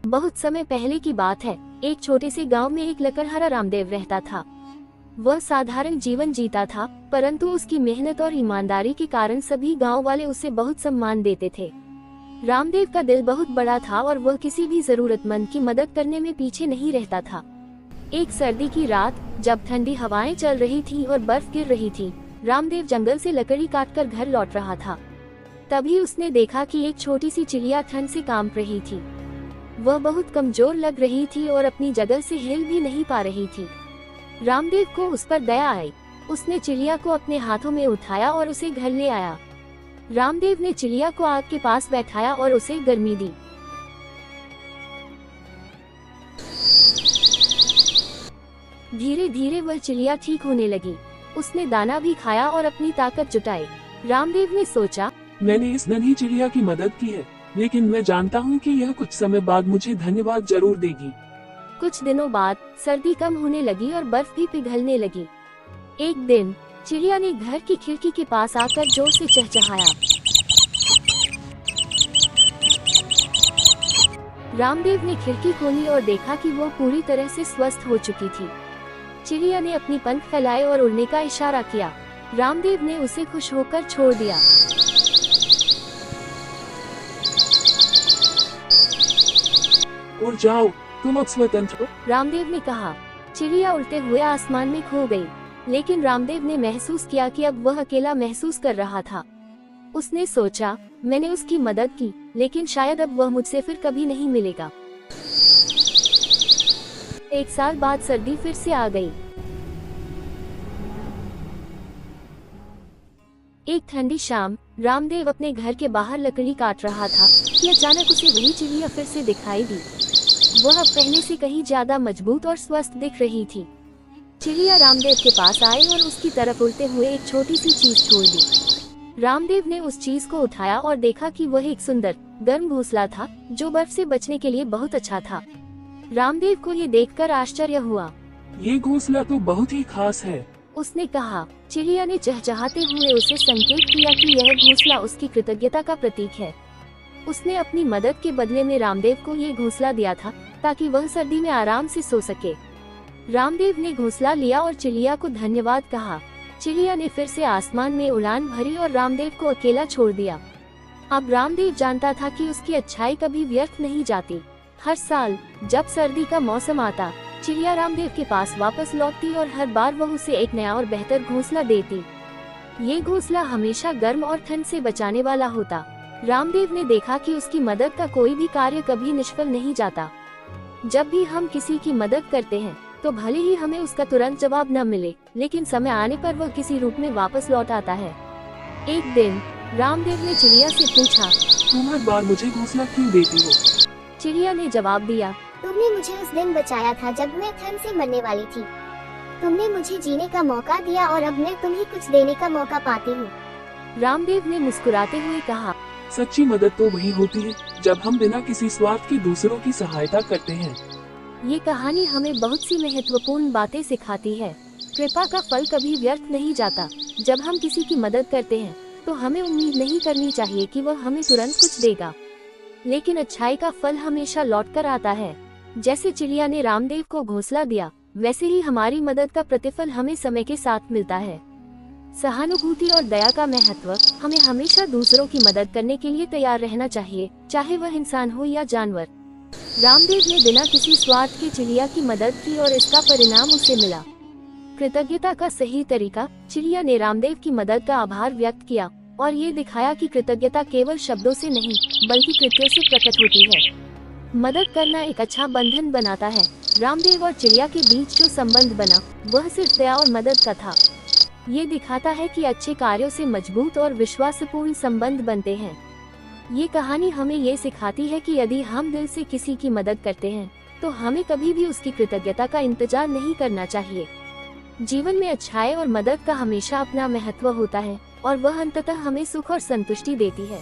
बहुत समय पहले की बात है। एक छोटे से गांव में एक लकड़हारा रामदेव रहता था। वह साधारण जीवन जीता था, परंतु उसकी मेहनत और ईमानदारी के कारण सभी गांव वाले उसे बहुत सम्मान देते थे। रामदेव का दिल बहुत बड़ा था और वह किसी भी जरूरतमंद की मदद करने में पीछे नहीं रहता था। एक सर्दी की रात, जब ठंडी हवाएं चल रही थी और बर्फ गिर रही थी, रामदेव जंगल से लकड़ी काटकर घर लौट रहा था। तभी उसने देखा कि एक छोटी सी चिड़िया ठंड से कांप रही थी। वह बहुत कमजोर लग रही थी और अपनी जगह से हिल भी नहीं पा रही थी। रामदेव को उस पर दया आई। उसने चिड़िया को अपने हाथों में उठाया और उसे घर ले आया। रामदेव ने चिड़िया को आग के पास बैठाया और उसे गर्मी दी। धीरे धीरे वह चिड़िया ठीक होने लगी। उसने दाना भी खाया और अपनी ताकत जुटाई। रामदेव ने सोचा, मैंने इस नन्ही चिड़िया की मदद की है, लेकिन मैं जानता हूँ कि यह कुछ समय बाद मुझे धन्यवाद जरूर देगी। कुछ दिनों बाद सर्दी कम होने लगी और बर्फ भी पिघलने लगी। एक दिन चिड़िया ने घर की खिड़की के पास आकर जोर से चहचहाया। रामदेव ने खिड़की खोली और देखा कि वह पूरी तरह से स्वस्थ हो चुकी थी। चिड़िया ने अपनी पंख फैलाए और उड़ने का इशारा किया। रामदेव ने उसे खुश होकर छोड़ दिया। उड़ जाओ, तुम अब स्वतंत्र हो, रामदेव ने कहा। चिड़िया उड़ते हुए आसमान में खो गई, लेकिन रामदेव ने महसूस किया कि अब वह अकेला महसूस कर रहा था। उसने सोचा, मैंने उसकी मदद की, लेकिन शायद अब वह मुझसे फिर कभी नहीं मिलेगा। एक साल बाद सर्दी फिर से आ गई। एक ठंडी शाम, रामदेव अपने घर के बाहर लकड़ी काट रहा था कि अचानक उसे वही चिड़िया फिर से दिखाई दी। वह अब पहले से कहीं ज्यादा मजबूत और स्वस्थ दिख रही थी। चिड़िया रामदेव के पास आई और उसकी तरफ उड़ते हुए एक छोटी सी चीज छोड़ दी। रामदेव ने उस चीज को उठाया और देखा कि वह एक सुंदर गर्म घोंसला था, जो बर्फ से बचने के लिए बहुत अच्छा था। रामदेव को ये देखकर आश्चर्य हुआ। ये घोंसला तो बहुत ही खास है, उसने कहा। चिड़िया ने चहचहाते हुए उसे संकेत किया कि यह घोंसला उसकी कृतज्ञता का प्रतीक है। उसने अपनी मदद के बदले में रामदेव को ये घोंसला दिया था, ताकि वह सर्दी में आराम से सो सके। रामदेव ने घोंसला लिया और चिड़िया को धन्यवाद कहा। चिड़िया ने फिर से आसमान में उड़ान भरी और रामदेव को अकेला छोड़ दिया। अब रामदेव जानता था कि उसकी अच्छाई कभी व्यर्थ नहीं जाती। हर साल जब सर्दी का मौसम आता, चिड़िया रामदेव के पास वापस लौटती और हर बार वह उसे एक नया और बेहतर घोंसला देती। ये घोंसला हमेशा गर्म और ठंड से बचाने वाला होता। रामदेव ने देखा कि उसकी मदद का कोई भी कार्य कभी निष्फल नहीं जाता। जब भी हम किसी की मदद करते हैं, तो भले ही हमें उसका तुरंत जवाब न मिले, लेकिन समय आने पर वह किसी रूप में वापस लौट आता है। एक दिन रामदेव ने चिड़िया से पूछा, तुम हर बार मुझे घोंसला क्यों देती हो? चिड़िया ने जवाब दिया, तुमने मुझे उस दिन बचाया था जब मैं ठंड से मरने वाली थी। तुमने मुझे जीने का मौका दिया और अब मैं तुम्हें कुछ देने का मौका पाती हूँ। रामदेव ने मुस्कुराते हुए कहा, सच्ची मदद तो वही होती है जब हम बिना किसी स्वार्थ के दूसरों की सहायता करते हैं। ये कहानी हमें बहुत सी महत्वपूर्ण बातें सिखाती है। कृपा का फल कभी व्यर्थ नहीं जाता। जब हम किसी की मदद करते हैं, तो हमें उम्मीद नहीं करनी चाहिए कि वह हमें तुरंत कुछ देगा, लेकिन अच्छाई का फल हमेशा लौट कर आता है। जैसे चिड़िया ने रामदेव को घोंसला दिया, वैसे ही हमारी मदद का प्रतिफल हमें समय के साथ मिलता है। सहानुभूति और दया का महत्व। हमें हमेशा दूसरों की मदद करने के लिए तैयार रहना चाहिए, चाहे वह इंसान हो या जानवर। रामदेव ने बिना किसी स्वार्थ के चिड़िया की मदद की और इसका परिणाम उसे मिला। कृतज्ञता का सही तरीका। चिड़िया ने रामदेव की मदद का आभार व्यक्त किया और ये दिखाया कि कृतज्ञता केवल शब्दों से नहीं, बल्कि कृत्यों से प्रकट होती है। मदद करना एक अच्छा बंधन बनाता है। रामदेव और चिड़िया के बीच जो संबंध बना, वह सिर्फ दया और मदद का था। ये दिखाता है कि अच्छे कार्यों से मजबूत और विश्वासपूर्ण संबंध बनते हैं। ये कहानी हमें ये सिखाती है कि यदि हम दिल से किसी की मदद करते हैं, तो हमें कभी भी उसकी कृतज्ञता का इंतजार नहीं करना चाहिए। जीवन में अच्छाई और मदद का हमेशा अपना महत्व होता है, और वह अंततः हमें सुख और संतुष्टि देती है।